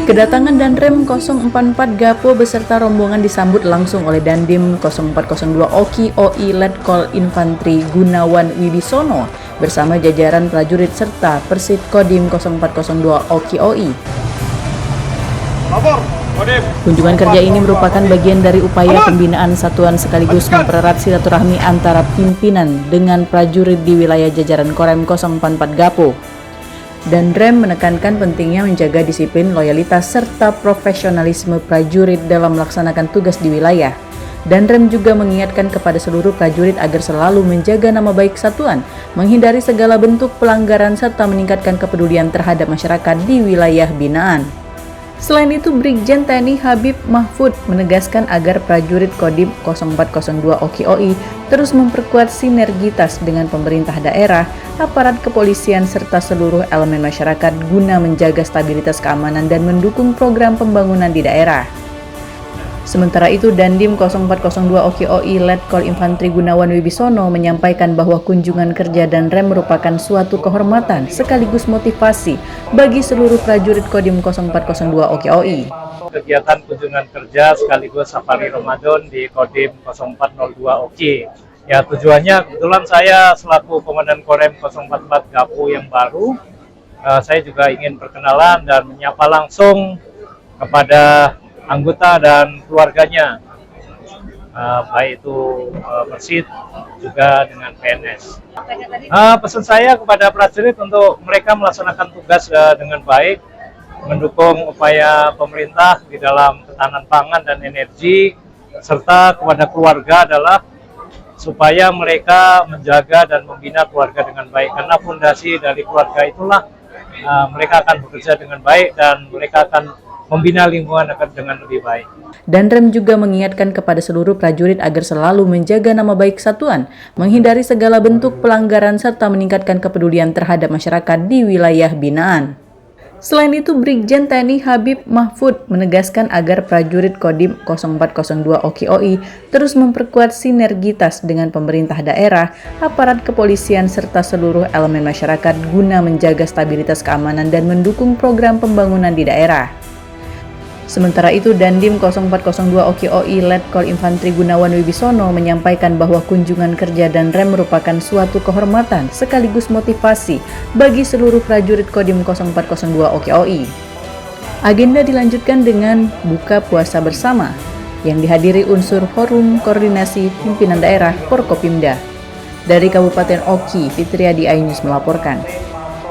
Kedatangan Danrem 044 Gapo beserta rombongan disambut langsung oleh Dandim 0402 Oki OI Letkol Infantri Gunawan Wibisono bersama jajaran prajurit serta Persit Kodim 0402 Oki OI. Kunjungan kerja ini merupakan bagian dari upaya pembinaan satuan sekaligus mempererat silaturahmi antara pimpinan dengan prajurit di wilayah jajaran Korem 044 Gapo. Danrem menekankan pentingnya menjaga disiplin, loyalitas, serta profesionalisme prajurit dalam melaksanakan tugas di wilayah. Danrem juga mengingatkan kepada seluruh prajurit agar selalu menjaga nama baik satuan, menghindari segala bentuk pelanggaran, serta meningkatkan kepedulian terhadap masyarakat di wilayah binaan. Selain itu, Brigjen TNI Habib Mahfud menegaskan agar prajurit Kodim 0402 Oki OI terus memperkuat sinergitas dengan pemerintah daerah, aparat kepolisian, serta seluruh elemen masyarakat guna menjaga stabilitas keamanan dan mendukung program pembangunan di daerah. Sementara itu, Dandim 0402 Oki OI Letkol Infantri Gunawan Wibisono menyampaikan bahwa kunjungan kerja Danrem merupakan suatu kehormatan sekaligus motivasi bagi seluruh prajurit Kodim 0402 Oki OI. Kegiatan kunjungan kerja sekaligus safari Ramadan di Kodim 0402 Oki. Ya, tujuannya kebetulan saya selaku Komandan Korem 044 Gapo yang baru, saya juga ingin perkenalan dan menyapa langsung kepada anggota dan keluarganya, baik itu Persit juga dengan PNS. Pesan saya kepada prajurit untuk mereka melaksanakan tugas dengan baik, mendukung upaya pemerintah di dalam ketahanan pangan dan energi, serta kepada keluarga adalah supaya mereka menjaga dan membina keluarga dengan baik, karena fondasi dari keluarga itulah mereka akan bekerja dengan baik dan mereka akan membina lingkungan akan dengan lebih baik. Danrem juga mengingatkan kepada seluruh prajurit agar selalu menjaga nama baik satuan, menghindari segala bentuk pelanggaran, serta meningkatkan kepedulian terhadap masyarakat di wilayah binaan. Selain itu, Brigjen TNI Habib Mahfud menegaskan agar prajurit Kodim 0402 Oki OI terus memperkuat sinergitas dengan pemerintah daerah, aparat kepolisian, serta seluruh elemen masyarakat guna menjaga stabilitas keamanan dan mendukung program pembangunan di daerah. Sementara itu, Dandim 0402 Oki OI Letkol Infantri Gunawan Wibisono menyampaikan bahwa kunjungan kerja Danrem merupakan suatu kehormatan sekaligus motivasi bagi seluruh prajurit Kodim 0402 Oki OI. Agenda dilanjutkan dengan buka puasa bersama yang dihadiri unsur Forum Koordinasi Pimpinan Daerah Forkopimda. Dari Kabupaten Oki, Fitriadi Ainus melaporkan.